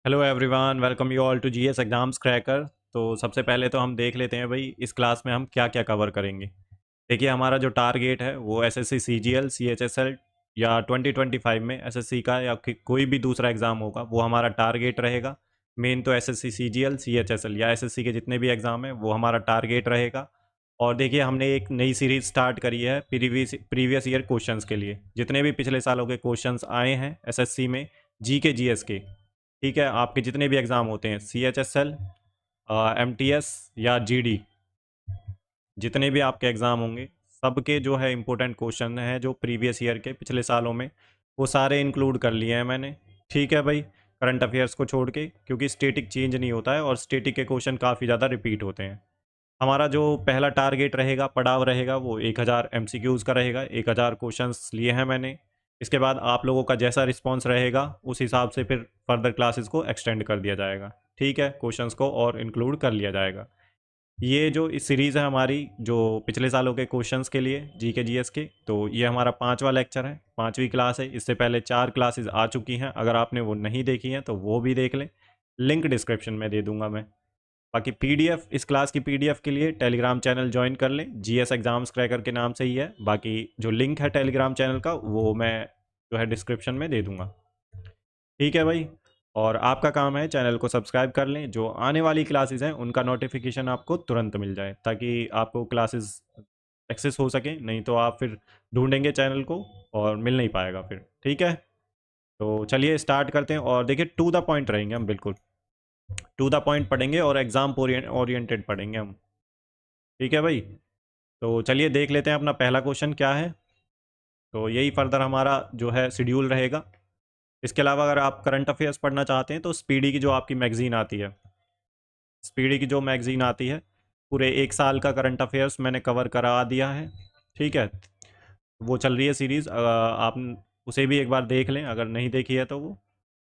Hello everyone, welcome you all to GS exams cracker. तो सबसे पहले तो हम देख लेते हैं भाई इस क्लास में हम क्या क्या कवर करेंगे। देखिए, हमारा जो टारगेट है वो एसएससी सीजीएल सीएचएसएल या 2025 में एसएससी का या कोई भी दूसरा एग्ज़ाम होगा वो हमारा टारगेट रहेगा। मेन तो एसएससी सीजीएल सीएचएसएल या एसएससी के जितने भी एग्ज़ाम हैं वो हमारा टारगेट रहेगा। और देखिए, हमने एक नई सीरीज़ स्टार्ट करी है प्रीवियस ईयर क्वेश्चंस के लिए। जितने भी पिछले सालों के क्वेश्चंस आए हैं एसएससी में, जी के जीएस के, ठीक है, आपके जितने भी एग्ज़ाम होते हैं सीएचएसएल, एमटीएस या जीडी, जितने भी आपके एग्ज़ाम होंगे सबके जो है इम्पोर्टेंट क्वेश्चन हैं जो प्रीवियस ईयर के पिछले सालों में, वो सारे इंक्लूड कर लिए हैं मैंने। ठीक है भाई, करंट अफेयर्स को छोड़ के, क्योंकि स्टेटिक चेंज नहीं होता है और स्टेटिक के क्वेश्चन काफ़ी ज़्यादा रिपीट होते हैं। हमारा जो पहला टारगेट रहेगा, पड़ाव रहेगा, वो 1000 एमसीक्यूज़ का रहेगा। 1000 क्वेश्चंस लिए हैं मैंने। इसके बाद आप लोगों का जैसा रिस्पॉन्स रहेगा उस हिसाब से फिर फर्दर क्लासेस को एक्सटेंड कर दिया जाएगा। ठीक है, क्वेश्चंस को और इंक्लूड कर लिया जाएगा। ये जो इस सीरीज़ है हमारी, जो पिछले सालों के क्वेश्चंस के लिए जी के जी एस के, तो ये हमारा 5वां लेक्चर है, 5वीं क्लास है। इससे पहले 4 क्लासेस आ चुकी हैं, अगर आपने वो नहीं देखी हैं तो वो भी देख लें, लिंक डिस्क्रिप्शन में दे दूंगा मैं। बाकी पीडीएफ, इस क्लास की पीडीएफ के लिए टेलीग्राम चैनल ज्वाइन कर लें, जीएस एग्जाम्स क्रैकर के नाम से ही है। बाकी जो लिंक है टेलीग्राम चैनल का वो मैं जो है डिस्क्रिप्शन में दे दूंगा। ठीक है भाई, और आपका काम है चैनल को सब्सक्राइब कर लें, जो आने वाली क्लासेस हैं उनका नोटिफिकेशन आपको तुरंत मिल जाए, ताकि आपको क्लासेस एक्सेस हो सके। नहीं तो आप फिर ढूंढेंगे चैनल को और मिल नहीं पाएगा फिर। ठीक है, तो चलिए स्टार्ट करते हैं। और देखिए, टू द पॉइंट रहेंगे हम, बिल्कुल टू द पॉइंट पढ़ेंगे और एग्जाम ओरिएंटेड पढ़ेंगे हम। ठीक है भाई, तो चलिए देख लेते हैं अपना पहला क्वेश्चन क्या है। तो यही फर्दर हमारा जो है शेड्यूल रहेगा। इसके अलावा अगर आप करंट अफेयर्स पढ़ना चाहते हैं तो स्पीडी की जो आपकी मैगजीन आती है, स्पीडी की जो मैगजीन आती है, पूरे 1 साल का करंट अफेयर्स मैंने कवर करा दिया है। ठीक है, वो चल रही है सीरीज़, आप उसे भी एक बार देख लें अगर नहीं देखी है तो। वो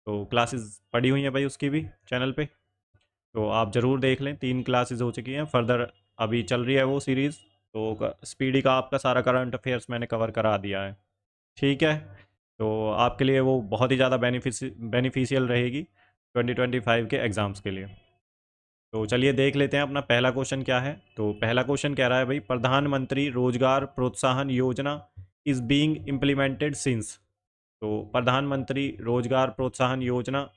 तो क्लासेस पड़ी हुई हैं भाई उसकी भी चैनल पे, तो आप ज़रूर देख लें। 3 क्लासेस हो चुकी हैं, फर्दर अभी चल रही है वो सीरीज़। तो स्पीडी का आपका सारा करंट अफेयर्स मैंने कवर करा दिया है। ठीक है, तो आपके लिए वो बहुत ही ज़्यादा बेनिफिशियल रहेगी 2025 के एग्ज़ाम्स के लिए। तो चलिए देख लेते हैं अपना पहला क्वेश्चन क्या है। तो पहला क्वेश्चन कह रहा है भाई, प्रधानमंत्री रोजगार प्रोत्साहन योजना इज़ बीइंग इम्प्लीमेंटेड सिंस। तो प्रधानमंत्री रोजगार प्रोत्साहन योजना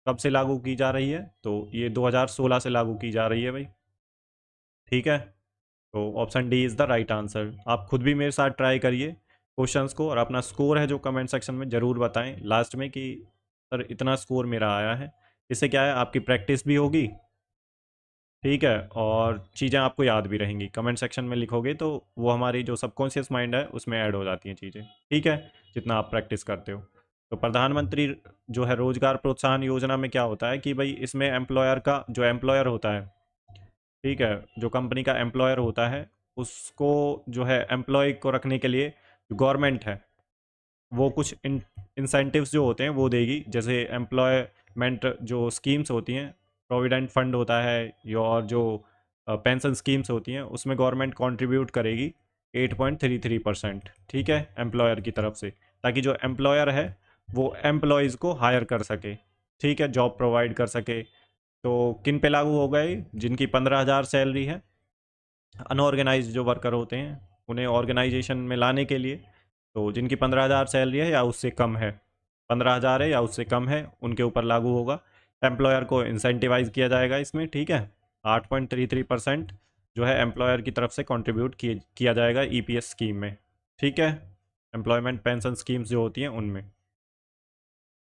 कब से लागू की जा रही है? तो ये 2016 से लागू की जा रही है भाई। ठीक है, तो option D is the right answer. आप खुद भी मेरे साथ ट्राई करिए क्वेश्चंस को, और अपना स्कोर है जो कमेंट सेक्शन में ज़रूर बताएं लास्ट में कि सर इतना स्कोर मेरा आया है। इससे क्या है, आपकी प्रैक्टिस भी होगी। ठीक है, और चीज़ें आपको याद भी रहेंगी। कमेंट सेक्शन में लिखोगे तो वो हमारी जो सबकॉन्शियस माइंड है उसमें ऐड हो जाती हैं चीज़ें। ठीक है, जितना आप प्रैक्टिस करते हो। तो प्रधानमंत्री जो है रोजगार प्रोत्साहन योजना में क्या होता है कि भाई इसमें एम्प्लॉयर का, जो एम्प्लॉयर होता है, ठीक है, जो कंपनी का एम्प्लॉयर होता है, उसको जो है एम्प्लॉय को रखने के लिए गवर्नमेंट है वो कुछ इंसेंटिव्स जो होते हैं वो देगी। जैसे एम्प्लॉयमेंट जो स्कीम्स होती हैं, प्रोविडेंट फंड होता है, या और जो पेंशन स्कीम्स होती हैं उसमें गवर्नमेंट कंट्रीब्यूट करेगी 8.33%। ठीक है, एम्प्लॉयर की तरफ से, ताकि जो एम्प्लॉयर है वो एम्प्लॉयज़ को हायर कर सके। ठीक है, जॉब प्रोवाइड कर सके। तो किन पे लागू हो गए? जिनकी 15,000 सैलरी है, अनऑर्गेनाइज जो वर्कर होते हैं उन्हें ऑर्गेनाइजेशन में लाने के लिए। तो जिनकी 15,000 सैलरी है या उससे कम है, 15,000 है या उससे कम है, उनके ऊपर लागू होगा। एम्प्लॉयर को इंसेंटिवाइज किया जाएगा इसमें। ठीक है, 8.33% जो है एम्प्लॉयर की तरफ से कंट्रीब्यूट किया जाएगा ईपीएस स्कीम में। ठीक है, एम्प्लॉयमेंट पेंशन स्कीम्स जो होती हैं उनमें।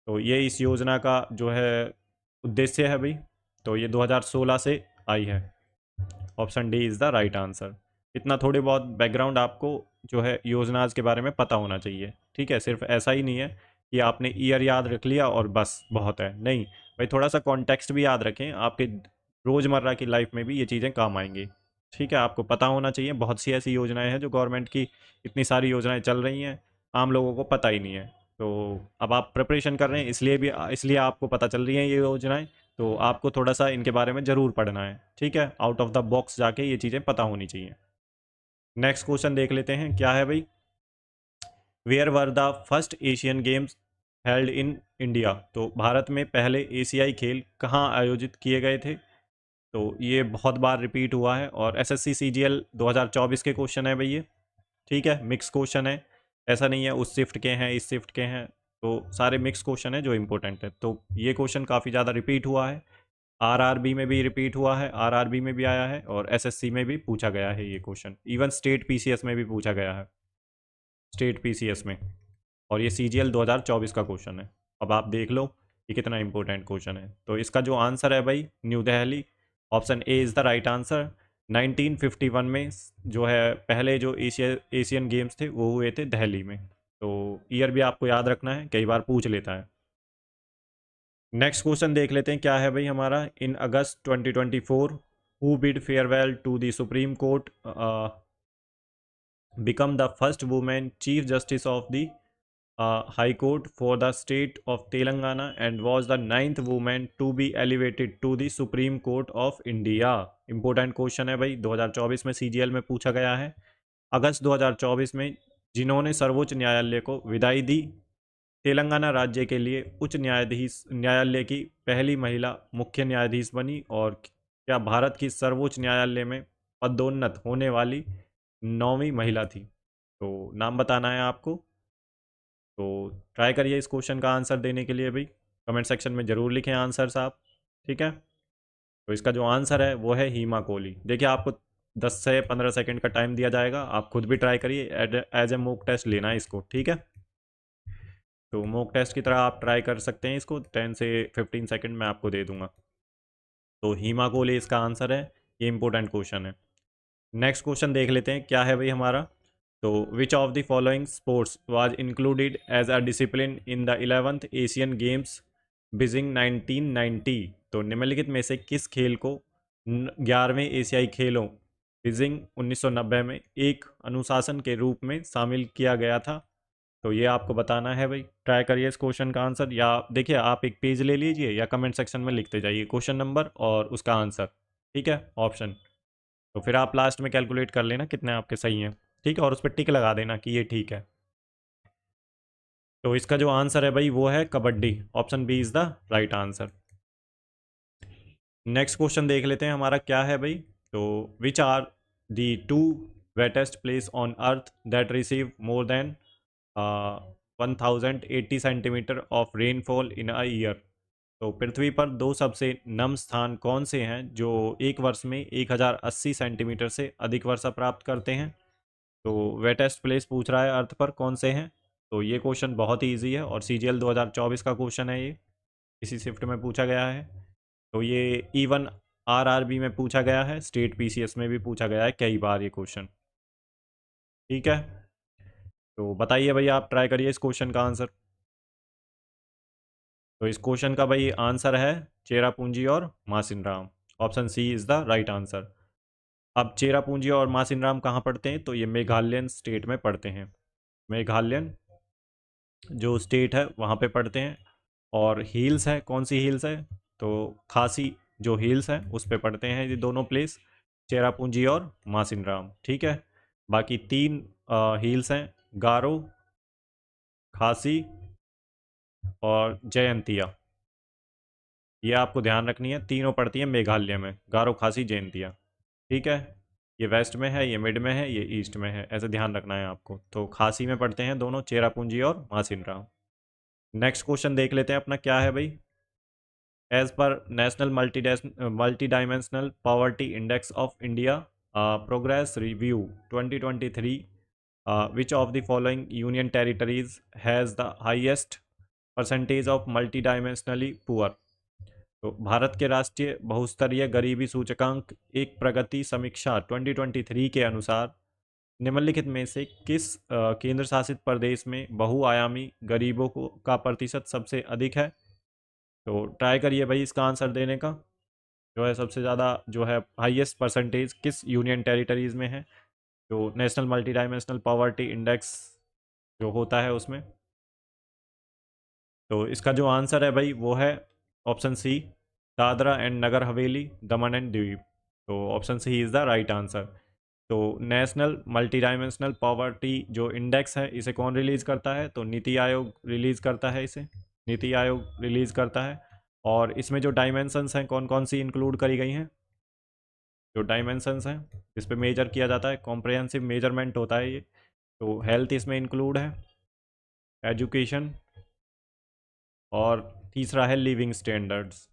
तो ये इस योजना का जो है उद्देश्य है भाई। तो ये 2016 से आई है। Option D is the right answer. इतना थोड़े बहुत बैकग्राउंड आपको जो है योजनाज के बारे में पता होना चाहिए। ठीक है, सिर्फ ऐसा ही नहीं है कि आपने ईयर याद रख लिया और बस बहुत है, नहीं भाई, थोड़ा सा कॉन्टेक्स्ट भी याद रखें। आपके रोज़मर्रा की लाइफ में भी ये चीज़ें काम आएंगी। ठीक है, आपको पता होना चाहिए। बहुत सी ऐसी योजनाएं हैं जो गवर्नमेंट की, इतनी सारी योजनाएं चल रही हैं, आम लोगों को पता ही नहीं है। तो अब आप प्रिपरेशन कर रहे हैं, इसलिए आपको पता चल रही हैं ये योजनाएं। तो आपको थोड़ा सा इनके बारे में ज़रूर पढ़ना है। ठीक है, आउट ऑफ द बॉक्स जाके ये चीज़ें पता होनी चाहिए। नेक्स्ट क्वेश्चन देख लेते हैं क्या है भाई। Where were the first Asian Games held in India, तो भारत में पहले एशियाई खेल कहाँ आयोजित किए गए थे? तो ये बहुत बार रिपीट हुआ है और एसएससी सीजीएल 2024 के क्वेश्चन है भाई ये। ठीक है, मिक्स क्वेश्चन है, ऐसा नहीं है उस शिफ्ट के हैं इस शिफ्ट के हैं, तो सारे मिक्स क्वेश्चन है जो इंपॉर्टेंट है। तो ये क्वेश्चन काफ़ी ज़्यादा रिपीट हुआ है, आरआरबी में भी रिपीट हुआ है, आरआरबी में भी आया है और एसएससी में भी पूछा गया है ये क्वेश्चन, इवन स्टेट पीसीएस में भी पूछा गया है, स्टेट पीसीएस में। और ये सीजीएल 2024 का क्वेश्चन है। अब आप देख लो ये कितना इंपॉर्टेंट क्वेश्चन है। तो इसका जो आंसर है भाई new Delhi, option A is the right answer. 1951 में जो है पहले जो एशियन गेम्स थे वो हुए थे दिल्ली में। तो ईयर भी आपको याद रखना है, कई बार पूछ लेता है। नेक्स्ट क्वेश्चन देख लेते हैं क्या है भाई हमारा। In August 2024 who bid farewell to the Supreme Court become the first women chief justice of the High Court for the state of Telangana and was the ninth woman to be elevated to the Supreme Court of India। Important question है भाई, 2024 में CGL में पूछा गया है। अगस्त 2024 में जिन्होंने सर्वोच्च न्यायालय को विदाई दी, तेलंगाना राज्य के लिए उच्च न्यायालय की पहली महिला मुख्य न्यायाधीश बनी और क्या भारत की सर्वोच्च न्यायालय में पदोन्नत होने वाली 9वीं महिला थी। तो नाम बताना है आपको। तो ट्राई करिए इस क्वेश्चन का आंसर देने के लिए भाई, कमेंट सेक्शन में ज़रूर लिखें आंसर आप। ठीक है, तो इसका जो आंसर है वो है हीमा कोहली। देखिए आपको 10 से 15 सेकंड का टाइम दिया जाएगा, आप खुद भी ट्राई करिए, एज ए मॉक टेस्ट लेना है इसको। ठीक है, तो मॉक टेस्ट की तरह आप ट्राई कर सकते हैं इसको, 10 से 15 सेकंड मैं आपको दे दूंगा। तो हीमा कोहली इसका आंसर है, ये इंपॉर्टेंट क्वेश्चन है। नेक्स्ट क्वेश्चन देख लेते हैं क्या है भाई हमारा। तो which of the following sports was included as a discipline in the 11th Asian Games Beijing 1990। तो निम्नलिखित में से किस खेल को 11वें एशियाई खेलों बीजिंग 1990 में एक अनुशासन के रूप में शामिल किया गया था? तो ये आपको बताना है भाई, ट्राई करिए इस क्वेश्चन का आंसर, या देखिए आप एक पेज ले लीजिए या कमेंट सेक्शन में लिखते जाइए क्वेश्चन नंबर और उसका आंसर। ठीक है, ऑप्शन, तो फिर आप लास्ट में कैलकुलेट कर लेना कितने आपके सही हैं। ठीक है, और उस पर टिक लगा देना कि ये ठीक है। तो इसका जो आंसर है भाई वो है kabaddi, option B is the right answer. Next question देख लेते हैं हमारा क्या है भाई। तो which are the two wettest place on earth that receive more than 1080 centimetre of rainfall in a year. तो पृथ्वी पर दो सबसे नम स्थान कौन से हैं जो एक वर्ष में 1080 सेंटीमीटर से अधिक वर्षा प्राप्त करते हैं? तो वेटेस्ट प्लेस पूछ रहा है अर्थ पर कौन से हैं। तो ये क्वेश्चन बहुत ही ईजी है और सीजीएल 2024 का क्वेश्चन है, ये इसी शिफ्ट में पूछा गया है। तो ये इवन आरआरबी में पूछा गया है, स्टेट पीसीएस में भी पूछा गया है कई बार ये क्वेश्चन। ठीक है, तो बताइए भाई, आप ट्राई करिए इस क्वेश्चन का आंसर। तो इस क्वेश्चन का भाई आंसर है चेरापूंजी और Mawsynram, option C is the right answer. अब चेरापूंजी और मासिन राम कहाँ पढ़ते हैं? तो ये मेघालयन स्टेट में पढ़ते हैं, मेघालयन जो स्टेट है वहाँ पे पढ़ते हैं। और हिल्स है, कौन सी हिल्स है? तो खासी जो हिल्स है उस पे पढ़ते हैं ये दोनों प्लेस, चेरापूंजी और मासिन राम। ठीक है, बाकी तीन हिल्स हैं, गारो, खासी और जयंतिया, ये आपको ध्यान रखनी है, तीनों पड़ती हैं मेघालय में, गारो खासी जयंतिया। ठीक है, ये वेस्ट में है, ये मिड में है, ये ईस्ट में है, ऐसे ध्यान रखना है आपको। तो खासी में पढ़ते हैं दोनों, चेरापूंजी और मासिन राम। नेक्स्ट क्वेश्चन देख लेते हैं अपना क्या है भाई। As per national multidimensional poverty index of India progress review 2023, which of the following union territories has the highest percentage of multidimensionally poor. तो भारत के राष्ट्रीय बहुस्तरीय गरीबी सूचकांक एक प्रगति समीक्षा 2023 के अनुसार निम्नलिखित में से किस केंद्र शासित प्रदेश में बहुआयामी गरीबों को का प्रतिशत सबसे अधिक है? तो ट्राई करिए भाई इसका आंसर देने का, जो है सबसे ज़्यादा जो है हाईएस्ट परसेंटेज किस यूनियन टेरिटरीज़ में है जो national multidimensional poverty index जो होता है उसमें। तो इसका जो आंसर है भाई वो है option C, Dadra and Nagar Haveli, Daman and Diu. तो option C is the right answer. तो नेशनल मल्टी डायमेंशनल पॉवर्टी जो इंडेक्स है इसे कौन रिलीज़ करता है? तो नीति आयोग रिलीज़ करता है इसे। नीति आयोग रिलीज़ करता है। और इसमें जो डायमेंशंस हैं कौन कौन सी इंक्लूड करी गई हैं, जो डायमेंशंस हैं इस पे मेजर किया जाता है, कॉम्प्रिहेंसिव मेजरमेंट होता है ये। तो हेल्थ इसमें इंक्लूड है, एजुकेशन, और तीसरा है लिविंग स्टैंडर्ड्स।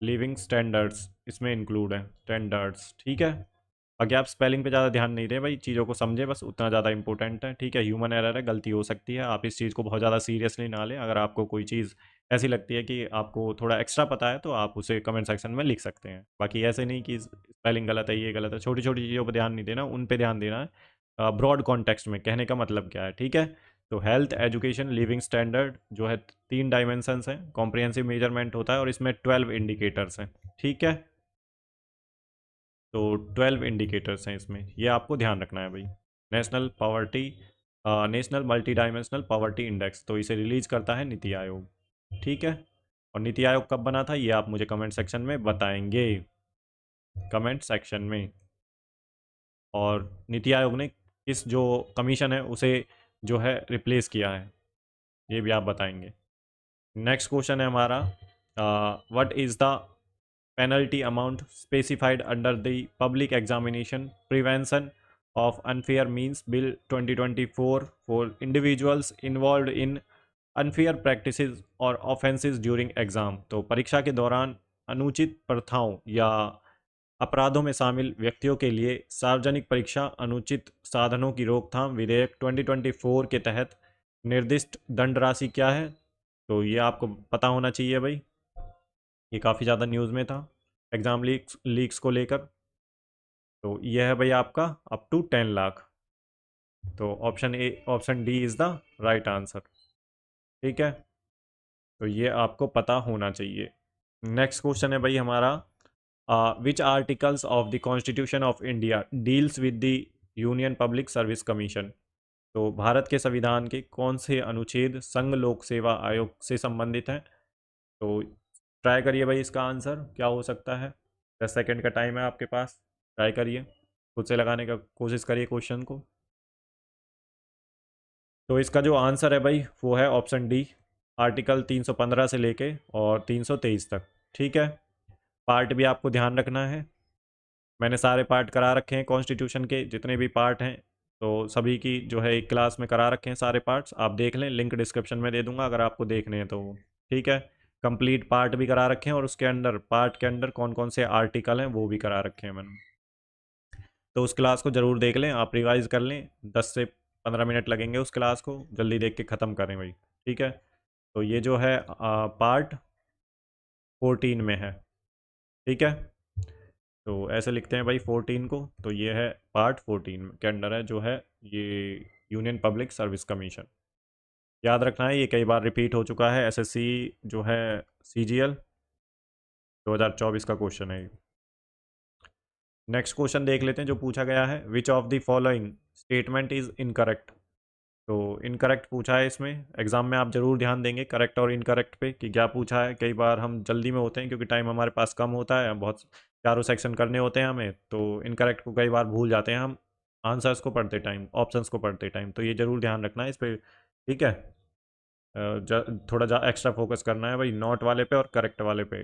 लिविंग स्टैंडर्ड्स इसमें इंक्लूड है, स्टैंडर्ड्स, ठीक है। बाकी आप स्पेलिंग पे ज़्यादा ध्यान नहीं दें भाई, चीज़ों को समझे बस, उतना ज़्यादा इंपॉर्टेंट है, ठीक है। ह्यूमन एरर है, गलती हो सकती है, आप इस चीज़ को बहुत ज़्यादा सीरियसली ना लें। अगर आपको कोई चीज़ ऐसी लगती है कि आपको थोड़ा एक्स्ट्रा पता है तो आप उसे कमेंट सेक्शन में लिख सकते हैं। बाकी ऐसे नहीं कि स्पेलिंग गलत है, ये गलत है, छोटी छोटी चीज़ों पर ध्यान नहीं देना, उन पर ध्यान देना है ब्रॉड कॉन्टेक्स्ट में, कहने का मतलब क्या है, ठीक है। तो हेल्थ, एजुकेशन, लिविंग स्टैंडर्ड जो है 3 डायमेंशंस हैं, कॉम्प्रिहेंसिव मेजरमेंट होता है और इसमें 12 इंडिकेटर्स हैं, ठीक है। तो 12 इंडिकेटर्स हैं इसमें, ये आपको ध्यान रखना है भाई। National poverty, national multi dimensional poverty index, तो इसे रिलीज करता है नीति आयोग, ठीक है। और नीति आयोग कब बना था ये आप मुझे कमेंट सेक्शन में बताएंगे, कमेंट सेक्शन में। और नीति आयोग ने किस जो कमीशन है उसे जो है रिप्लेस किया है, ये भी आप बताएंगे। नेक्स्ट क्वेश्चन है हमारा, what is the penalty amount specified under the Public Examination Prevention of Unfair Means Bill 2024 for individuals involved in unfair practices or offenses during exam। तो परीक्षा के दौरान अनुचित प्रथाओं या अपराधों में शामिल व्यक्तियों के लिए सार्वजनिक परीक्षा अनुचित साधनों की रोकथाम विधेयक 2024 के तहत निर्दिष्ट दंड राशि क्या है। तो ये आपको पता होना चाहिए भाई, ये काफ़ी ज़्यादा न्यूज़ में था एग्ज़ाम लीक्स को लेकर। तो यह है भाई आपका अप टू 10 लाख। तो option D is the right answer, ठीक है। तो ये आपको पता होना चाहिए। नेक्स्ट क्वेश्चन है भाई हमारा, which articles of the constitution of India deals with the union public service commission. तो भारत के संविधान के कौन से अनुच्छेद संघ लोक सेवा आयोग से संबंधित हैं। तो ट्राई करिए भाई, इसका आंसर क्या हो सकता है। 10 सेकेंड का टाइम है आपके पास, ट्राई करिए, खुद से लगाने का कोशिश करिए क्वेश्चन को। तो इसका जो आंसर है भाई वो है ऑप्शन डी, आर्टिकल 315 से लेके और 323 तक, ठीक है। पार्ट भी आपको ध्यान रखना है, मैंने सारे पार्ट करा रखे हैं कॉन्स्टिट्यूशन के जितने भी पार्ट हैं, तो सभी की जो है एक क्लास में करा रखे हैं सारे पार्ट्स, आप देख लें, लिंक डिस्क्रिप्शन में दे दूंगा अगर आपको देखने हैं तो, ठीक है। कंप्लीट पार्ट भी करा रखे हैं और उसके अंदर पार्ट के अंदर कौन कौन से आर्टिकल हैं वो भी करा रखे हैं मैंने। तो उस क्लास को ज़रूर देख लें, आप रिवाइज कर लें, 10 से 15 मिनट लगेंगे उस क्लास को, जल्दी देख के ख़त्म करें भाई, ठीक है। तो ये जो है पार्ट 14 में है, ठीक है। तो ऐसे लिखते हैं भाई 14 को, तो ये है पार्ट 14 के अंडर है जो है ये यूनियन पब्लिक सर्विस कमीशन। याद रखना है ये कई बार रिपीट हो चुका है, एसएससी जो है सीजीएल 2024 का क्वेश्चन है। नेक्स्ट क्वेश्चन देख लेते हैं जो पूछा गया है, विच of the following statement is incorrect. तो इनकरेक्ट पूछा है इसमें, एग्जाम में आप जरूर ध्यान देंगे करेक्ट और इनकरेक्ट पे कि क्या पूछा है। कई बार हम जल्दी में होते हैं क्योंकि टाइम हमारे पास कम होता है, बहुत चारों सेक्शन करने होते हैं हमें, तो इनकरेक्ट को कई बार भूल जाते हैं हम आंसर्स को पढ़ते टाइम, ऑप्शंस को पढ़ते टाइम, तो ये जरूर ध्यान रखना है इस पर, ठीक है। थोड़ा जा एक्स्ट्रा फोकस करना है भाई नॉट वाले पे और करेक्ट वाले पे।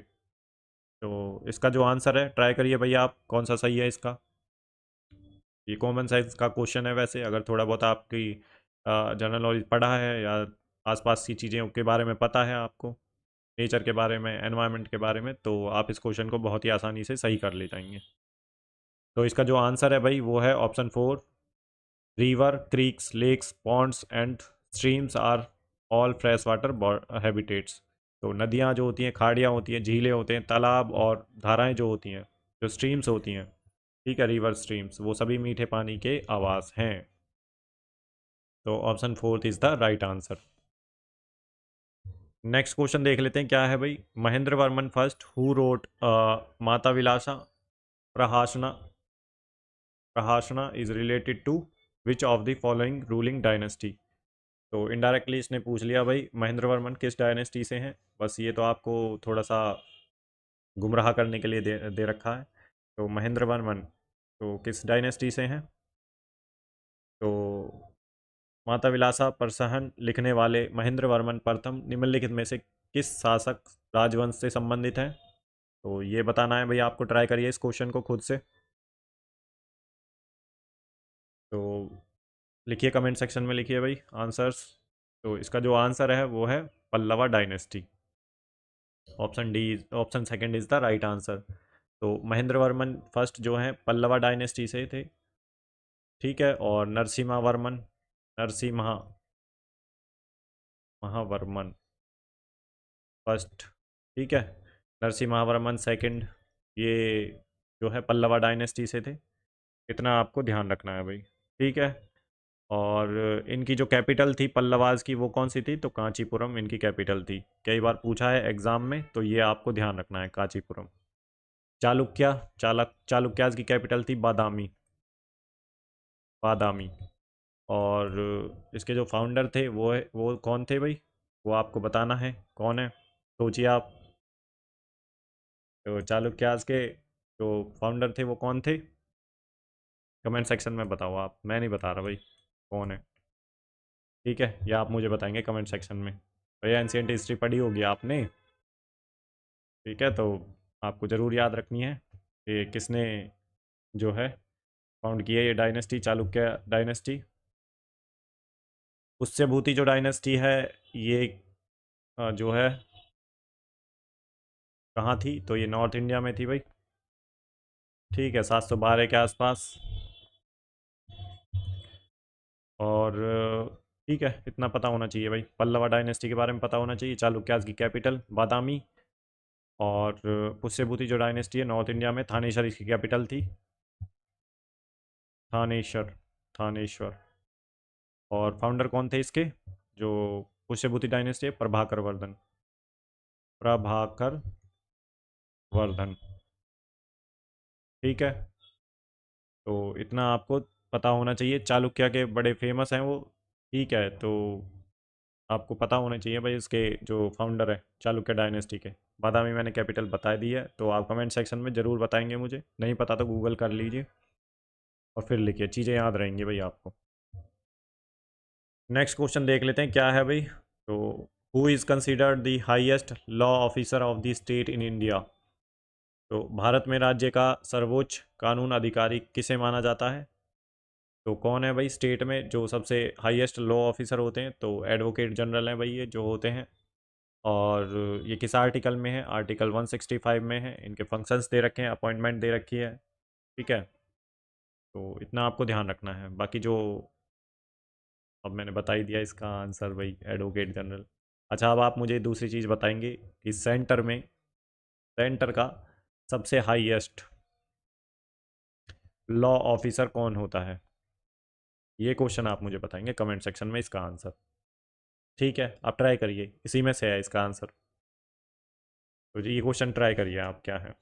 तो इसका जो आंसर है ट्राई करिए भैया आप कौन सा सही है इसका। ये कॉमन सेंस का क्वेश्चन है वैसे, अगर थोड़ा बहुत आपकी जनरल नॉलेज पढ़ा है या आसपास की चीज़ों के बारे में पता है आपको, नेचर के बारे में, एनवायरनमेंट के बारे में, तो आप इस क्वेश्चन को बहुत ही आसानी से सही कर ले जाएंगे। तो इसका जो आंसर है भाई वो है option 4, river, creeks, lakes, ponds and streams are all fresh water habitats. तो नदियाँ जो होती हैं, खाड़ियाँ होती हैं, झीलें होते हैं, तालाब और धाराएं जो होती हैं, जो स्ट्रीम्स होती हैं, ठीक है, रिवर स्ट्रीम्स, वो सभी मीठे पानी के आवास हैं। तो option 4 is the right answer. Next question देख लेते हैं क्या है भाई, Mahendra Varman first who wrote Matta Vilasa Prahasana, Prahasana is related to which of the following ruling dynasty. तो इनडायरेक्टली इसने पूछ लिया भाई महेंद्र वर्मन किस डायनेस्टी से हैं, बस ये तो आपको थोड़ा सा गुमराह करने के लिए दे रखा है। तो महेंद्र वर्मन तो किस डायनेस्टी से हैं, तो माता विलासा प्रसहन लिखने वाले महेंद्र वर्मन प्रथम निम्नलिखित में से किस शासक राजवंश से संबंधित हैं? तो ये बताना है भाई आपको, ट्राई करिए इस क्वेश्चन को खुद से। तो लिखिए कमेंट सेक्शन में, लिखिए भाई आंसर्स। तो इसका जो आंसर है वो है Pallava dynasty. Option D, option second is the right answer. तो महेंद्र वर्मन फर्स्ट जो है पल्लवा डायनेस्टी से थे, ठीक है। और नरसिम्हा वर्मन, नरसिम्हा महावर्मन फर्स्ट, ठीक है। नरसिम्हा वर्मन सेकंड, ये जो है पल्लवा डायनेस्टी से थे। इतना आपको ध्यान रखना है भाई, ठीक है। और इनकी जो कैपिटल थी पल्लवाज की वो कौन सी थी? तो कांचीपुरम इनकी कैपिटल थी। कई बार पूछा है एग्जाम में, तो ये आपको ध्यान रखना है, कांचीपुरम। चालुक्याज की कैपिटल थी बादामी, बादामी। और इसके जो फाउंडर थे वो कौन थे भाई? वो आपको बताना है कौन है, सोचिए आप। तो चालुक्याज के जो फाउंडर थे वो कौन थे? कमेंट सेक्शन में बताओ आप, मैं नहीं बता रहा भाई कौन है, ठीक है। या आप मुझे बताएंगे कमेंट सेक्शन में। भैया एंशियंट हिस्ट्री पढ़ी होगी आपने, ठीक है। तो आपको ज़रूर याद रखनी है कि किसने जो है फाउंड किया ये डायनेस्टी, चालुक्य डायनेस्टी। उससे भूति जो डायनेस्टी है ये जो है कहाँ थी? तो ये नॉर्थ इंडिया में थी भाई, ठीक है, 712 के आसपास। और ठीक है, इतना पता होना चाहिए भाई, पल्लवा डायनेस्टी के बारे में पता होना चाहिए। चालुक्याज की कैपिटल बादामी। और पुष्यभूति जो डायनेस्टी है नॉर्थ इंडिया में, थानेश्वर इसकी कैपिटल थी, थानेश्वर, थानेश्वर। और फाउंडर कौन थे इसके? जो पुष्यभूति डायनेस्टी है, प्रभाकर वर्धन, प्रभाकर वर्धन, ठीक है। तो इतना आपको पता होना चाहिए। चालुक्य के बड़े फेमस हैं वो, ठीक है। तो आपको पता होना चाहिए भाई इसके जो फाउंडर है चालुक्य डायनेस्टी के। बादामी मैंने कैपिटल बता दी है, तो आप कमेंट सेक्शन में ज़रूर बताएंगे मुझे, नहीं पता तो गूगल कर लीजिए और फिर लिखिए, चीज़ें याद रहेंगी भाई आपको। नेक्स्ट क्वेश्चन देख लेते हैं क्या है भाई। तो who is considered the highest law officer of the state in India? तो भारत में राज्य का सर्वोच्च कानून अधिकारी किसे माना जाता है? तो कौन है भाई स्टेट में जो सबसे हाईएस्ट लॉ ऑफिसर होते हैं? तो एडवोकेट जनरल हैं भाई ये जो होते हैं। और ये किस आर्टिकल में है? आर्टिकल 165 में है। इनके फंक्शंस दे रखे हैं, अपॉइंटमेंट दे रखी है, ठीक है। तो इतना आपको ध्यान रखना है। बाकी जो अब मैंने बता ही दिया इसका आंसर भाई, एडवोकेट जनरल। अच्छा, अब आप मुझे दूसरी चीज़ बताएंगे कि सेंटर में, सेंटर का सबसे हाईएस्ट लॉ ऑफिसर कौन होता है? ये क्वेश्चन आप मुझे बताएंगे कमेंट सेक्शन में इसका आंसर, ठीक है। आप ट्राई करिए, इसी में से है इसका आंसर। तो ये क्वेश्चन ट्राई करिए आप क्या है।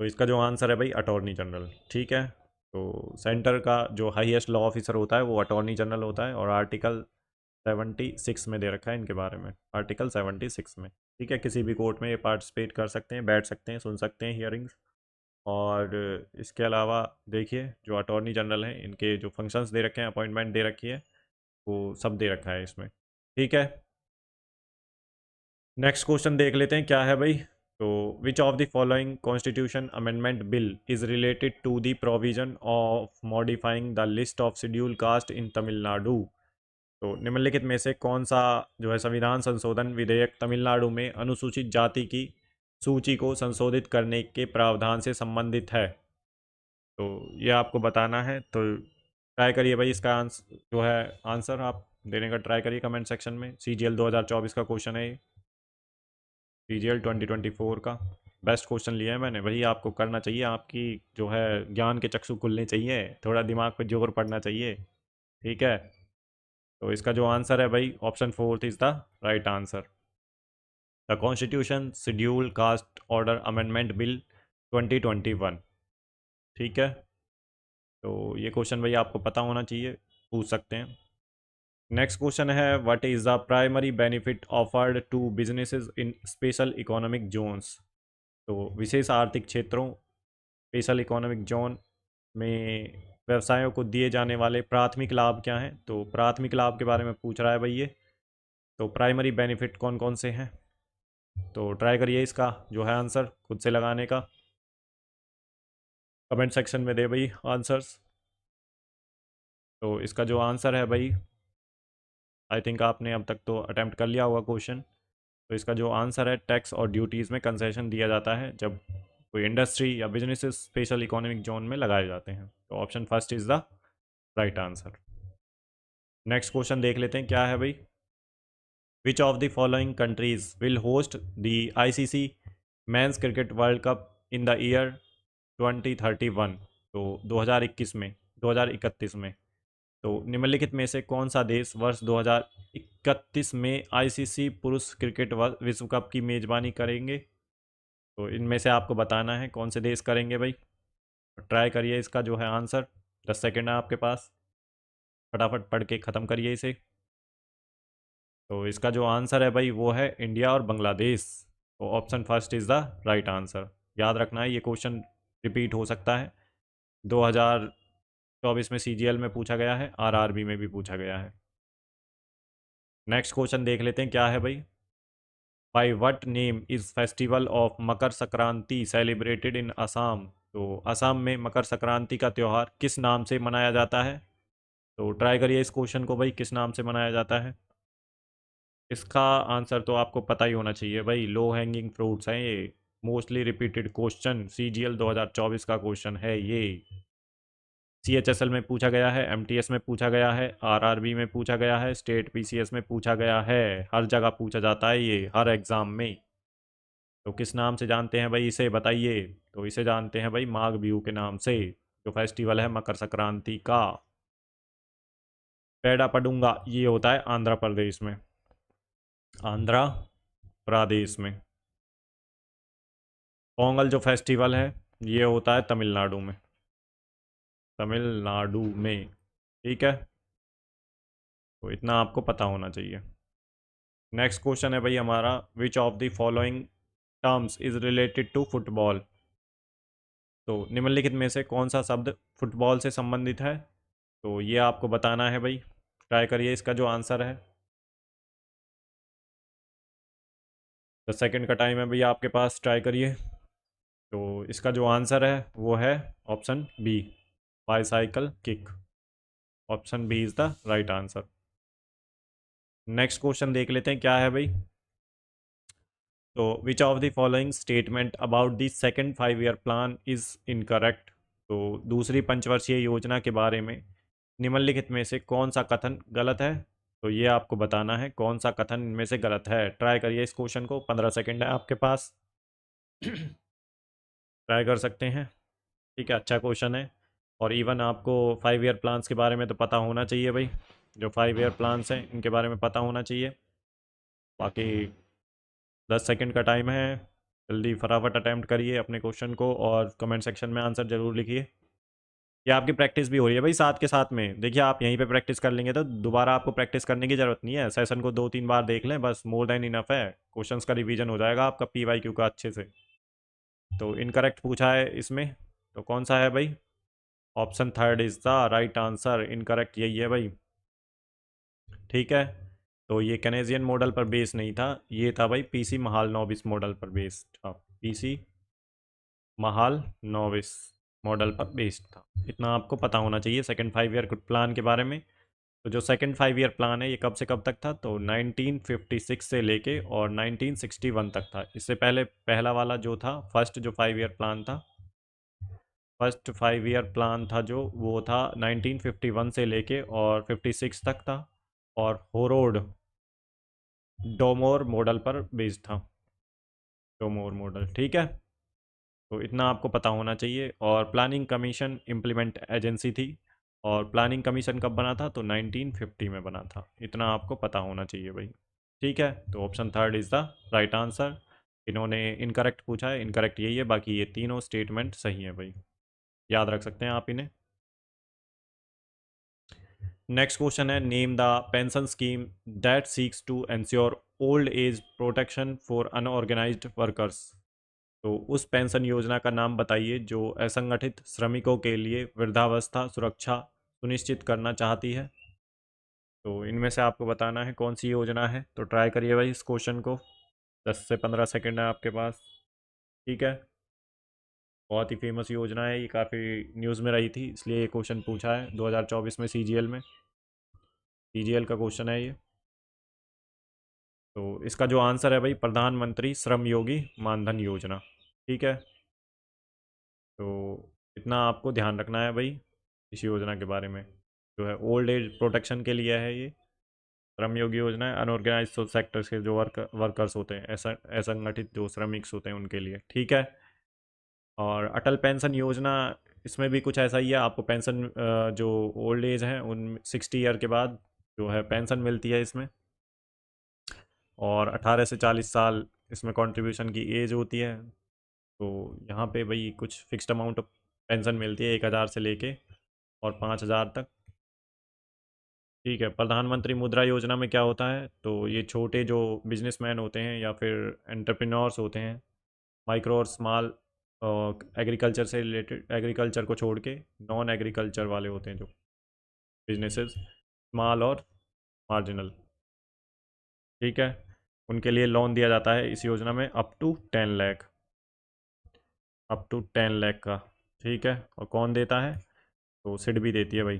तो इसका जो आंसर है भाई अटॉर्नी जनरल, ठीक है। तो सेंटर का जो हाईएस्ट लॉ ऑफिसर होता है वो अटॉर्नी जनरल होता है। और आर्टिकल 76 में दे रखा है इनके बारे में, आर्टिकल 76 में, ठीक है। किसी भी कोर्ट में ये पार्टिसिपेट कर सकते हैं, बैठ सकते हैं, सुन सकते हैं हियरिंग्स। और इसके अलावा देखिए जो अटॉर्नी जनरल हैं इनके जो फंक्शंस दे रखे हैं, अपॉइंटमेंट दे रखी है, वो सब दे रखा है इसमें, ठीक है। नेक्स्ट क्वेश्चन देख लेते हैं क्या है भाई। तो which of the following constitution amendment bill is related to the provision of modifying the list of schedule caste in Tamil Nadu? तो निम्नलिखित में से कौन सा जो है संविधान संशोधन विधेयक तमिलनाडु में अनुसूचित जाति की सूची को संशोधित करने के प्रावधान से संबंधित है? तो ये आपको बताना है। तो ट्राई करिए भाई इसका आंसर जो है, आंसर आप देने का ट्राई करिए कमेंट सेक्शन में। CGL 2024 का क्वेश्चन है ये, CGL 2024 का बेस्ट क्वेश्चन लिया है मैंने भाई। आपको करना चाहिए, आपकी जो है ज्ञान के चक्षु खुलने चाहिए, थोड़ा दिमाग पे जोर पड़ना चाहिए, ठीक है। तो इसका जो आंसर है भाई option fourth is the right answer, the constitution schedule caste order amendment bill 2021, ठीक है। तो ये क्वेश्चन भाई आपको पता होना चाहिए, पूछ सकते हैं। नेक्स्ट क्वेश्चन है what is the primary benefit offered to businesses in special economic zones? तो विशेष आर्थिक क्षेत्रों, स्पेशल इकोनॉमिक जोन में व्यवसायों को दिए जाने वाले प्राथमिक लाभ क्या हैं? तो प्राथमिक लाभ के बारे में पूछ रहा है भाई ये। तो प्राइमरी बेनिफिट कौन कौन से हैं? तो ट्राई करिए इसका जो है आंसर खुद से लगाने का, कमेंट सेक्शन में दे भाई आंसर्स। तो इसका जो आंसर है भाई, आई थिंक आपने अब तक तो अटैम्प्ट कर लिया होगा क्वेश्चन। तो इसका जो आंसर है, टैक्स और ड्यूटीज़ में कंसेशन दिया जाता है जब कोई इंडस्ट्री या बिजनेस स्पेशल इकोनॉमिक जोन में लगाए जाते हैं। तो option first is the right answer. Next question देख लेते हैं क्या है भाई। विच of the following countries will host the ICC men's cricket world cup in the year 2031? तो 2021 में, 2031 में। तो निम्नलिखित में से कौन सा देश वर्ष 2031 में ICC पुरुष क्रिकेट विश्व कप की मेज़बानी करेंगे? तो इनमें से आपको बताना है कौन से देश करेंगे भाई। ट्राई करिए इसका जो है आंसर, 10 सेकेंड है आपके पास, फटाफट पढ़ के ख़त्म करिए इसे। तो इसका जो आंसर है भाई वो है इंडिया और बांग्लादेश। तो option first is the right answer. याद रखना है ये क्वेश्चन रिपीट हो सकता है, 2024 में CGL में पूछा गया है, RRB में भी पूछा गया है। नेक्स्ट क्वेश्चन देख लेते हैं क्या है भाई। By what name is festival of Makar Sankranti celebrated in Assam? तो असम में मकर संक्रांति का त्यौहार किस नाम से मनाया जाता है? तो ट्राई करिए इस क्वेश्चन को भाई, किस नाम से मनाया जाता है। इसका आंसर तो आपको पता ही होना चाहिए भाई, लो हैंगिंग फ्रूट्स हैं ये, मोस्टली रिपीटेड क्वेश्चन, CGL 2024 का क्वेश्चन है ये। CHSL में पूछा गया है, MTS में पूछा गया है, RRB में पूछा गया है, स्टेट PCS में पूछा गया है, हर जगह पूछा जाता है ये, हर एग्ज़ाम में। तो किस नाम से जानते हैं भाई इसे, बताइए। तो इसे जानते हैं भाई माघ बिहू के नाम से, जो फेस्टिवल है मकर संक्रांति का। पेड़ा पडुंगा ये होता है आंध्र प्रदेश में, आंध्र प्रदेश में। पोंगल जो फेस्टिवल है ये होता है तमिलनाडु में, तमिलनाडु में। ठीक है, तो इतना आपको पता होना चाहिए। नेक्स्ट क्वेश्चन है भाई हमारा, which of the following terms is related to football? तो निम्नलिखित में से कौन सा शब्द फुटबॉल से संबंधित है? तो ये आपको बताना है भाई, ट्राई करिए इसका जो आंसर है। 10 सेकेंड का टाइम है भैया आपके पास, ट्राई करिए। तो इसका जो आंसर है वो है option B, bicycle kick. Option B is the right answer. Next question देख लेते हैं क्या है भाई। तो which of the following statement about the second 5 year plan is incorrect? तो दूसरी पंचवर्षीय योजना के बारे में निम्नलिखित में से कौन सा कथन गलत है? तो ये आपको बताना है कौन सा कथन इनमें से गलत है। ट्राई करिए इस क्वेश्चन को, 15 सेकेंड है आपके पास, ट्राई कर सकते हैं। ठीक है, अच्छा क्वेश्चन है। और इवन आपको 5 ईयर प्लान्स के बारे में तो पता होना चाहिए भाई, जो 5 ईयर प्लान्स हैं इनके बारे में पता होना चाहिए। बाकी 10 सेकंड का टाइम है, जल्दी फटाफट अटैम्प्ट करिए अपने क्वेश्चन को और कमेंट सेक्शन में आंसर ज़रूर लिखिए। ये आपकी प्रैक्टिस भी हो रही है भाई साथ के साथ में। देखिए आप यहीं पे प्रैक्टिस कर लेंगे तो दोबारा आपको प्रैक्टिस करने की ज़रूरत नहीं है, सेशन को 2-3 बार देख लें बस, मोर देन इनफ है। क्वेश्चंस का रिवीजन हो जाएगा आपका PYQ का अच्छे से। तो इनकरेक्ट पूछा है इसमें, तो कौन सा है भाई? Option third is the right answer, incorrect यही है भाई। ठीक है, तो ये कैनेजियन मॉडल पर बेस नहीं था, ये था भाई PC महाल नोविस मॉडल पर बेस्ड था, PC महाल नोविस मॉडल पर बेस्ड था। इतना आपको पता होना चाहिए सेकंड 5 ईयर प्लान के बारे में। तो जो सेकंड 5 ईयर प्लान है ये कब से कब तक था? तो 1956 से लेके और 1961 तक था। इससे पहले पहला वाला जो था, फर्स्ट जो 5 ईयर प्लान था, फर्स्ट 5 ईयर प्लान था जो, वो था 1951 से लेके और 56 तक था, और होरोड डोमोर मॉडल पर बेस्ड था, डोमोर मॉडल। ठीक है, तो इतना आपको पता होना चाहिए। और प्लानिंग कमीशन इम्प्लीमेंट एजेंसी थी, और प्लानिंग कमीशन कब बना था? तो 1950 में बना था। इतना आपको पता होना चाहिए भाई। ठीक है, तो option third is the right answer. इन्होंने इनकरेक्ट पूछा है, इनकरेक्ट यही है, बाकी ये तीनों स्टेटमेंट सही है भाई, याद रख सकते हैं आप इन्हें। नेक्स्ट क्वेश्चन है, name the pension scheme that seeks to ensure old age protection for unorganised workers? तो उस पेंशन योजना का नाम बताइए जो असंगठित श्रमिकों के लिए वृद्धावस्था सुरक्षा सुनिश्चित करना चाहती है। तो इनमें से आपको बताना है कौन सी योजना है, तो ट्राई करिए भाई इस क्वेश्चन को। 10 से 15 सेकंड है आपके पास। ठीक है, बहुत ही फेमस योजना है ये, काफ़ी न्यूज़ में रही थी, इसलिए ये क्वेश्चन पूछा है 2024 में सीजीएल में। सीजीएल का क्वेश्चन है ये। तो इसका जो आंसर है भाई, प्रधानमंत्री श्रम योगी मानधन योजना। ठीक है, तो इतना आपको ध्यान रखना है भाई इस योजना के बारे में। जो है ओल्ड एज प्रोटेक्शन के लिए है ये श्रम योगी योजना है। अनऑर्गेनाइज सेक्टर्स के जो वर्कर्स होते हैं, ऐसा असंगठित जो श्रमिक्स होते हैं उनके लिए। ठीक है, और अटल पेंशन योजना, इसमें भी कुछ ऐसा ही है। आपको पेंशन जो ओल्ड एज है उन 60 ईयर के बाद जो है पेंशन मिलती है इसमें। और 18 से 40 साल इसमें कंट्रीब्यूशन की एज होती है। तो यहाँ पे भाई कुछ फिक्स्ड अमाउंट ऑफ पेंशन मिलती है 1,000 से लेके और 5,000 तक। ठीक है, प्रधानमंत्री मुद्रा योजना में क्या होता है, तो ये छोटे जो बिजनेसमैन होते हैं या फिर एंटरप्रेन्योर्स होते हैं, माइक्रो और स्मॉल एग्रीकल्चर से रिलेटेड, एग्रीकल्चर को छोड़ के नॉन एग्रीकल्चर वाले होते हैं जो बिजनेसेस, स्मॉल और मार्जिनल। ठीक है, उनके लिए लोन दिया जाता है इस योजना में up to 10 lakh, up to 10 lakh का। ठीक है, और कौन देता है, तो सिडबी देती है भाई,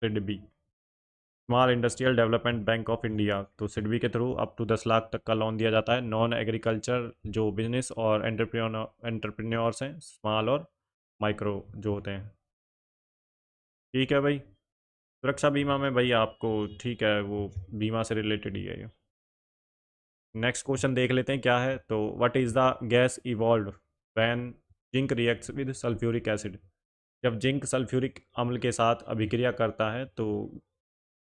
SIDBI, small industrial development bank of India. तो सिडबी के थ्रू अप टू 10 लाख तक का लोन दिया जाता है नॉन एग्रीकल्चर जो बिजनेस और एंटरप्रेन्योर्स हैं, स्मॉल और माइक्रो जो होते हैं। ठीक है भाई, सुरक्षा बीमा में भाई आपको, ठीक है, वो बीमा से रिलेटेड ही है ये। नेक्स्ट क्वेश्चन देख लेते हैं क्या है, तो what is the gas evolve when zinc reacts with sulphuric acid. जब जिंक सल्फ्यूरिक अम्ल के साथ अभिक्रिया करता है तो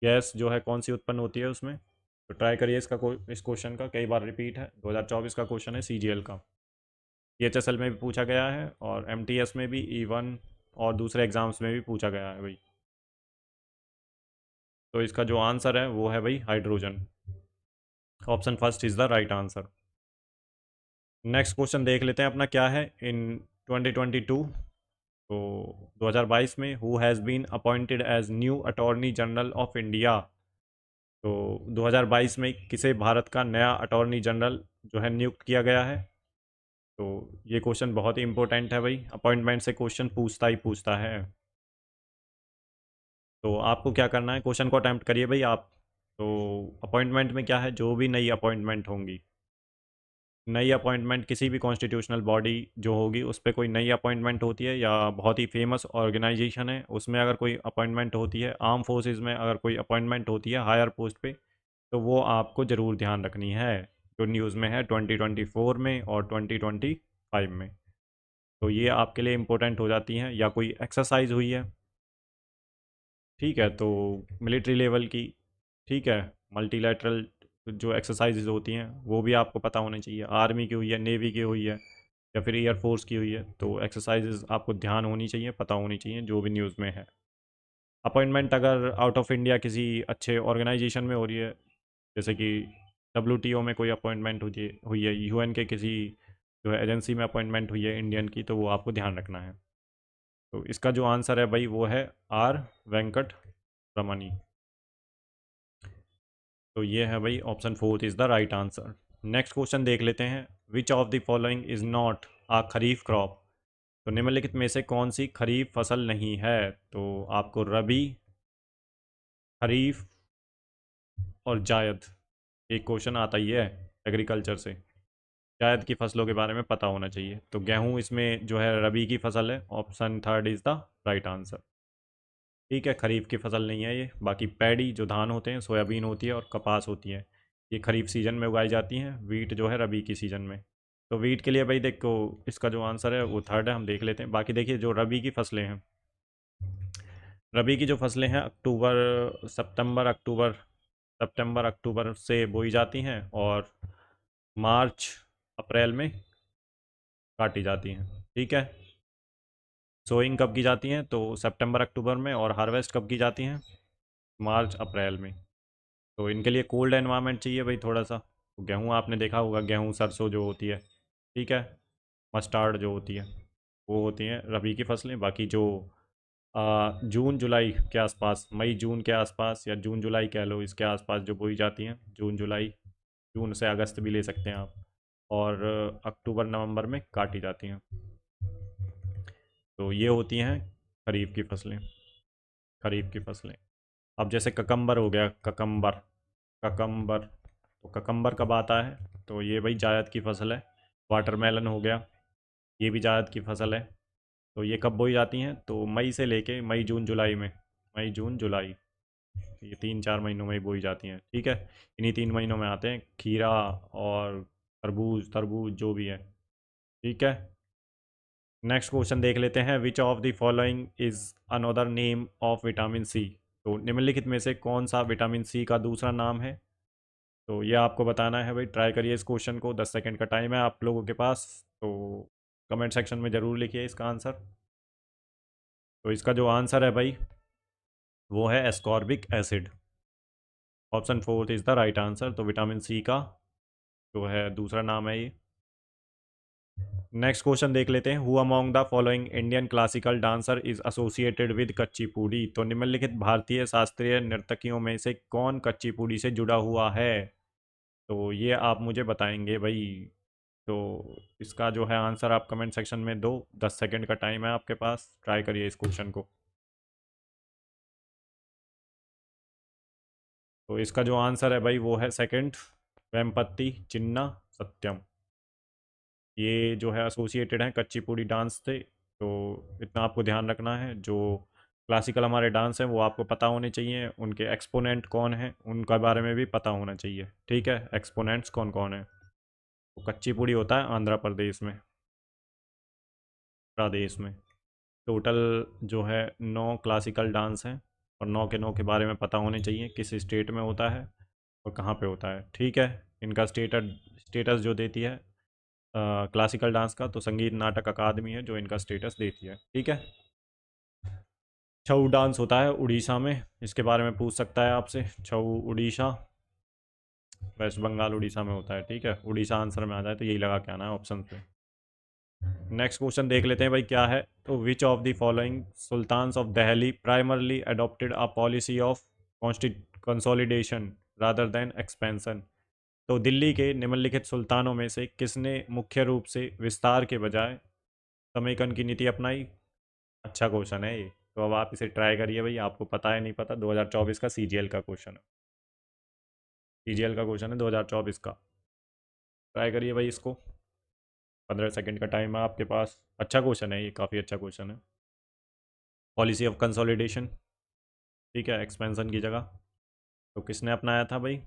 गैस जो है कौन सी उत्पन्न होती है उसमें। तो ट्राई करिए इसका इस क्वेश्चन का, कई बार रिपीट है, 2024 का क्वेश्चन है सीजीएल का। पीएचएसएल में भी पूछा गया है और एमटीएस में भी, इवन और दूसरे एग्जाम्स में भी पूछा गया है भाई। तो इसका जो आंसर है वो है भाई hydrogen. Option first is the right answer. Next question देख लेते हैं अपना क्या है। इन 2022, तो 2022 में who has been appointed as new attorney general of India. तो 2022 में किसे भारत का नया अटॉर्नी जनरल जो है नियुक्त किया गया है। तो ये क्वेश्चन बहुत ही इंपॉर्टेंट है भाई, अपॉइंटमेंट से क्वेश्चन पूछता ही पूछता है। तो आपको क्या करना है, क्वेश्चन को अटैम्प्ट करिए भाई आप। तो अपॉइंटमेंट में क्या है, जो भी नई अपॉइंटमेंट होंगी, नई अपॉइंटमेंट किसी भी कॉन्स्टिट्यूशनल बॉडी जो होगी उस पर कोई नई अपॉइंटमेंट होती है, या बहुत ही फेमस ऑर्गेनाइजेशन है उसमें अगर कोई अपॉइंटमेंट होती है, आर्म फोर्सेस में अगर कोई अपॉइंटमेंट होती है हायर पोस्ट पे, तो वो आपको ज़रूर ध्यान रखनी है, जो न्यूज़ में है 2024 में और 2025 में। तो ये आपके लिए इम्पोर्टेंट हो जाती हैं, या कोई एक्सरसाइज हुई है, ठीक है, तो मिलिट्री लेवल की, ठीक है, मल्टीलैटरल जो एक्सरसाइजेज होती हैं वो भी आपको पता होनी चाहिए, आर्मी की हुई है, नेवी की हुई है, या फिर एयरफोर्स की हुई है, तो एक्सरसाइजेज आपको ध्यान होनी चाहिए, पता होनी चाहिए जो भी न्यूज़ में है। अपॉइंटमेंट अगर आउट ऑफ इंडिया किसी अच्छे ऑर्गेनाइजेशन में हो रही है, जैसे कि डब्ल्यूटीओ में कोई अपॉइंटमेंट हुई है, यूएन के किसी जो है एजेंसी में अपॉइंटमेंट हुई है इंडियन की, तो वो आपको ध्यान रखना है। तो इसका जो आंसर है भाई वो है आर वेंकट रमनी। तो ये है भाई option fourth is the right answer. Next question देख लेते हैं। Which of the following is not a kharif crop. तो निम्नलिखित में से कौन सी खरीफ फसल नहीं है। तो आपको रबी, खरीफ और जायद, एक क्वेश्चन आता ही है एग्रीकल्चर से, जायद की फसलों के बारे में पता होना चाहिए। तो गेहूं इसमें जो है रबी की फसल है, option third is the right answer. ठीक है, खरीफ की फसल नहीं है ये। बाकी पैडी जो धान होते हैं, सोयाबीन होती है और कपास होती है, ये खरीफ सीजन में उगाई जाती हैं। वीट जो है रबी की सीज़न में। तो वीट के लिए भाई देखो, इसका जो आंसर है वो थर्ड है, हम देख लेते हैं। बाकी देखिए जो रबी की फसलें हैं, रबी की जो फसलें हैं सितंबर अक्टूबर से बोई जाती हैं और मार्च अप्रैल में काटी जाती हैं। ठीक है, सोइंग कब की जाती हैं, तो सितंबर अक्टूबर में, और हार्वेस्ट कब की जाती हैं, मार्च अप्रैल में। तो इनके लिए कोल्ड एनवायरनमेंट चाहिए भाई थोड़ा सा, तो गेहूँ आपने देखा होगा, गेहूँ सरसों जो होती है, ठीक है, मस्टार्ड जो होती है, वो होती हैं रबी की फसलें। बाकी जो जून जुलाई के आसपास, मई जून के आसपास या जून जुलाई कह लो, इसके आसपास जो बोई जाती हैं, जून जुलाई, जून से अगस्त भी ले सकते हैं आप, और अक्टूबर नवंबर में काटी जाती हैं। तो ये होती हैं खरीफ की फसलें, खरीफ की फसलें। अब जैसे ककम्बर हो गया, ककम्बर, ककम्बर, तो ककम्बर कब आता है? तो ये भाई जायद की फसल है। वाटरमेलन हो गया, ये भी जायद की फसल है। तो ये कब बोई जाती हैं? तो मई से लेके मई जून जुलाई में, मई जून जुलाई, ये 3-4 महीनों में ही बोई जाती हैं, ठीक है। इन्हीं 3 महीनों में आते हैं खीरा और तरबूज, तरबूज जो भी है, ठीक है। नेक्स्ट क्वेश्चन देख लेते हैं, which of the following is another name of vitamin C? तो निम्नलिखित में से कौन सा विटामिन सी का दूसरा नाम है? तो ये आपको बताना है भाई, ट्राई करिए इस क्वेश्चन को, 10 सेकंड का टाइम है आप लोगों के पास। तो कमेंट सेक्शन में ज़रूर लिखिए इसका आंसर। तो इसका जो आंसर है भाई, वो है ascorbic acid. Option 4 is the right answer. तो विटामिन सी का जो है दूसरा नाम है ये। नेक्स्ट क्वेश्चन देख लेते हैं, who among the following Indian classical dancer is associated with Kuchipudi? तो निम्नलिखित भारतीय शास्त्रीय नर्तकियों में से कौन कच्चीपुड़ी से जुड़ा हुआ है? तो ये आप मुझे बताएंगे भाई। तो इसका जो है आंसर आप कमेंट सेक्शन में दो, 10 सेकंड का टाइम है आपके पास, ट्राई करिए इस क्वेश्चन को। तो इसका जो आंसर है भाई, वो है सेकंड, वेम्पत्ति चिन्ना सत्यम। ये जो है एसोसिएटेड हैं कच्चीपुड़ी डांस से। तो इतना आपको ध्यान रखना है, जो क्लासिकल हमारे डांस हैं वो आपको पता होने चाहिए, उनके एक्सपोनेंट कौन हैं उनका बारे में भी पता होना चाहिए, ठीक है। एक्सपोनेंट्स कौन कौन है? तो कच्चीपुड़ी होता है आंध्र प्रदेश में, प्रदेश में। टोटल जो है 9 क्लासिकल डांस हैं, और 9 के 9 के बारे में पता होने चाहिए, किस स्टेट में होता है और कहाँ पे होता है, ठीक है। इनका स्टेटस स्टेटस जो देती है क्लासिकल डांस का, तो संगीत नाटक अकादमी है जो इनका स्टेटस देती है, ठीक है। छऊ डांस होता है उड़ीसा में, इसके बारे में पूछ सकता है आपसे। छऊ उड़ीसा, वेस्ट बंगाल उड़ीसा में होता है, ठीक है। उड़ीसा आंसर में आ जाए तो यही लगा के आना है ऑप्शन पे। नेक्स्ट क्वेश्चन देख लेते हैं भाई, क्या है? तो which of the following sultans of Delhi primarily adopted a policy of consolidation rather than expansion? तो दिल्ली के निम्नलिखित सुल्तानों में से किसने मुख्य रूप से विस्तार के बजाय समेकन की नीति अपनाई? अच्छा क्वेश्चन है ये, तो अब आप इसे ट्राई करिए भाई, आपको पता है नहीं पता, 2024 का सीजीएल का क्वेश्चन है, सीजीएल का क्वेश्चन है 2024 का। ट्राई करिए भाई इसको, 15 सेकंड का टाइम है आपके पास। अच्छा क्वेश्चन है ये, काफ़ी अच्छा क्वेश्चन है। पॉलिसी ऑफ कंसोलिडेशन, ठीक है, एक्सपेंशन की जगह, तो किसने अपनाया था भाई?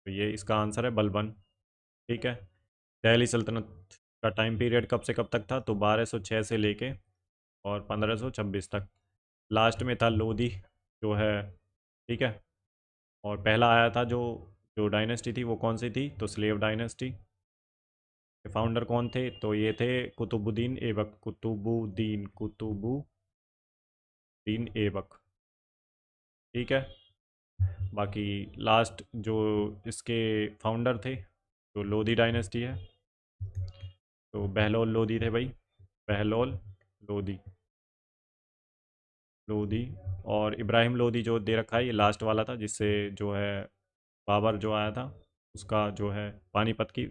तो ये इसका आंसर है बलबन, ठीक है। दिल्ली सल्तनत का टाइम पीरियड कब से कब तक था? तो 1206 से लेके और 1526 तक। लास्ट में था लोधी जो है, ठीक है। और पहला आया था जो जो डायनेस्टी थी वो कौन सी थी? तो स्लेव डायनेस्टी। के फाउंडर कौन थे? तो ये थे कुतुबुद्दीन ऐबक, कुतुबुद्दीन ऐबक, ठीक है। बाकी लास्ट जो इसके फाउंडर थे, तो लोधी डायनेस्टी है, तो बहलोल लोधी थे भाई, बहलोल लोधी, लोधी। और इब्राहिम लोधी जो दे रखा है ये लास्ट वाला था, जिससे जो है बाबर जो आया था, उसका जो है पानीपत की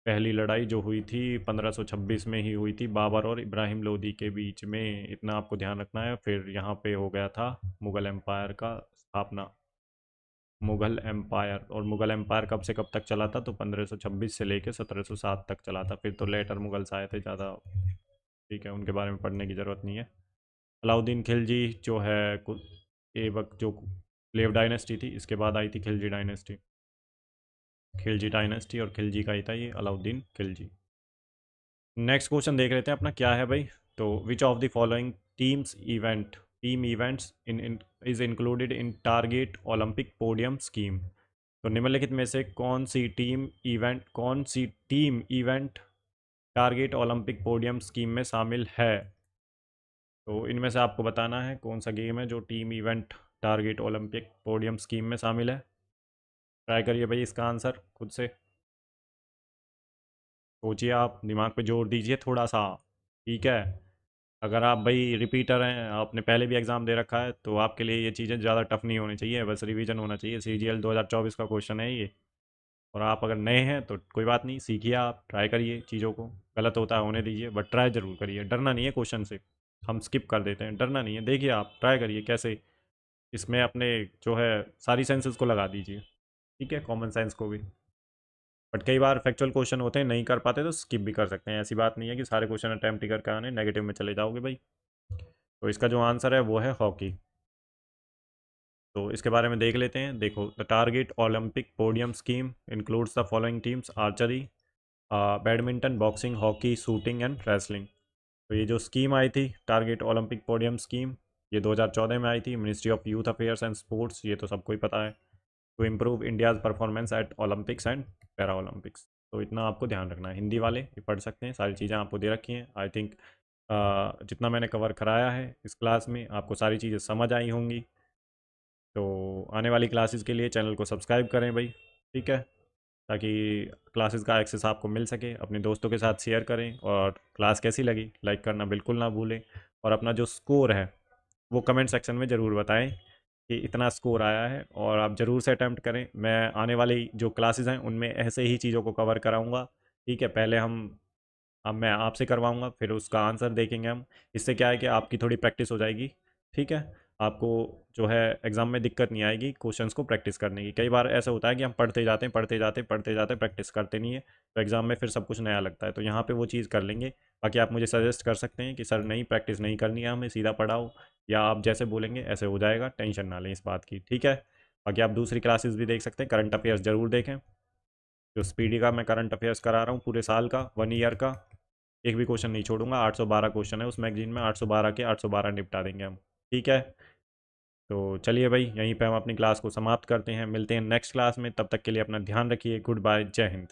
पहली लड़ाई जो हुई थी 1526 में ही हुई थी, बाबर और इब्राहिम लोदी के बीच में, इतना आपको ध्यान रखना है। फिर यहाँ पे हो गया था मुग़ल एम्पायर का स्थापना, मुग़ल एम्पायर। और मुग़ल एम्पायर कब से कब तक चला था? तो 1526 से लेकर 1707 तक चला था। फिर तो लेटर मुग़ल्स आए थे ज़्यादा, ठीक है, उनके बारे में पढ़ने की ज़रूरत नहीं है। अलाउद्दीन खिलजी जो है ये वक्त जो स्लेव डायनेस्टी थी, इसके बाद आई थी खिलजी डायनेस्टी, खिलजी डायनेस्टी, और खिलजी का ही था ये अलाउद्दीन खिलजी। नेक्स्ट क्वेश्चन देख लेते हैं अपना, क्या है भाई? तो which of the following team events in is included in target Olympic podium scheme? तो निम्नलिखित में से कौन सी team event target Olympic podium scheme में शामिल है? तो इनमें से आपको बताना है कौन सा गेम है जो team event target Olympic podium scheme में शामिल है। ट्राई करिए भाई इसका आंसर खुद से, सोचिए, आप दिमाग पे जोर दीजिए थोड़ा सा। ठीक है, अगर आप भाई रिपीटर हैं, आपने पहले भी एग्ज़ाम दे रखा है, तो आपके लिए ये चीज़ें ज़्यादा टफ नहीं होनी चाहिए, बस रिवीजन होना चाहिए। CGL 2024 का क्वेश्चन है ये। और आप अगर नए हैं तो कोई बात नहीं, सीखिए, आप ट्राई करिए चीज़ों को, गलत होता है होने दीजिए, बट ट्राई ज़रूर करिए, डरना नहीं है क्वेश्चन से। हम स्किप कर देते हैं, डरना नहीं है, देखिए आप ट्राई करिए कैसे इसमें अपने जो है सारी सेंसेस को लगा दीजिए। ठीक है, कॉमन सेंस को भी। बट कई बार फैक्चुअल क्वेश्चन होते हैं, नहीं कर पाते तो स्किप भी कर सकते हैं, ऐसी बात नहीं है कि सारे क्वेश्चन अटैम्प्ट ही करके आने नेगेटिव में चले जाओगे भाई। तो इसका जो आंसर है वो है हॉकी। तो इसके बारे में देख लेते हैं। देखो, the target Olympic podium scheme includes the following teams: archery, badminton, boxing, hockey, shooting and wrestling. तो ये जो स्कीम आई थी, टारगेट ओलंपिक पोडियम स्कीम, ये 2014 में आई थी, ministry of youth affairs and sports, ये तो सबको ही पता है। To improve India's performance at Olympics and para Olympics. तो इतना आपको ध्यान रखना है, हिंदी वाले ये पढ़ सकते हैं, सारी चीज़ें आपको दे रखी हैं। आई थिंक जितना मैंने कवर कराया है इस क्लास में, आपको सारी चीज़ें समझ आई होंगी। तो आने वाली क्लासेस के लिए चैनल को सब्सक्राइब करें भाई। ठीक है, ताकि क्लासेस का एक्सेस आपको मिल सके। अपने दोस्तों के साथ शेयर करें, और क्लास कैसी लगी लाइक करना बिल्कुल ना भूलें। और अपना जो स्कोर है वो कमेंट सेक्शन में ज़रूर बताएं कि इतना स्कोर आया है, और आप ज़रूर से अटैम्प्ट करें। मैं आने वाली जो क्लासेस हैं उनमें ऐसे ही चीज़ों को कवर कराऊंगा। ठीक है, पहले अब मैं आपसे करवाऊंगा, फिर उसका आंसर देखेंगे हम। इससे क्या है कि आपकी थोड़ी प्रैक्टिस हो जाएगी। ठीक है, आपको जो है एग्ज़ाम में दिक्कत नहीं आएगी क्वेश्चंस को प्रैक्टिस करने की। कई बार ऐसा होता है कि हम पढ़ते जाते हैं, पढ़ते जाते पढ़ते जाते प्रैक्टिस करते नहीं है, तो एग्ज़ाम में फिर सब कुछ नया लगता है। तो यहाँ पे वो चीज़ कर लेंगे। बाकी आप मुझे सजेस्ट कर सकते हैं कि सर नहीं, प्रैक्टिस नहीं करनी है हमें, सीधा पढ़ाओ, या आप जैसे बोलेंगे ऐसे हो जाएगा, टेंशन ना लें इस बात की। ठीक है, बाकी आप दूसरी क्लासेस भी देख सकते हैं, करंट अफेयर्स ज़रूर देखें। जो स्पीडी का मैं करंट अफेयर्स करा रहा हूँ पूरे साल का, 1 ईयर का, एक भी क्वेश्चन नहीं छोड़ूंगा। 812 क्वेश्चन है उस मैगजीन में, 812 के 812 निपटा देंगे हम। ठीक है, तो चलिए भाई, यहीं पे हम अपनी क्लास को समाप्त करते हैं, मिलते हैं नेक्स्ट क्लास में। तब तक के लिए अपना ध्यान रखिए, गुड बाय, जय हिंद।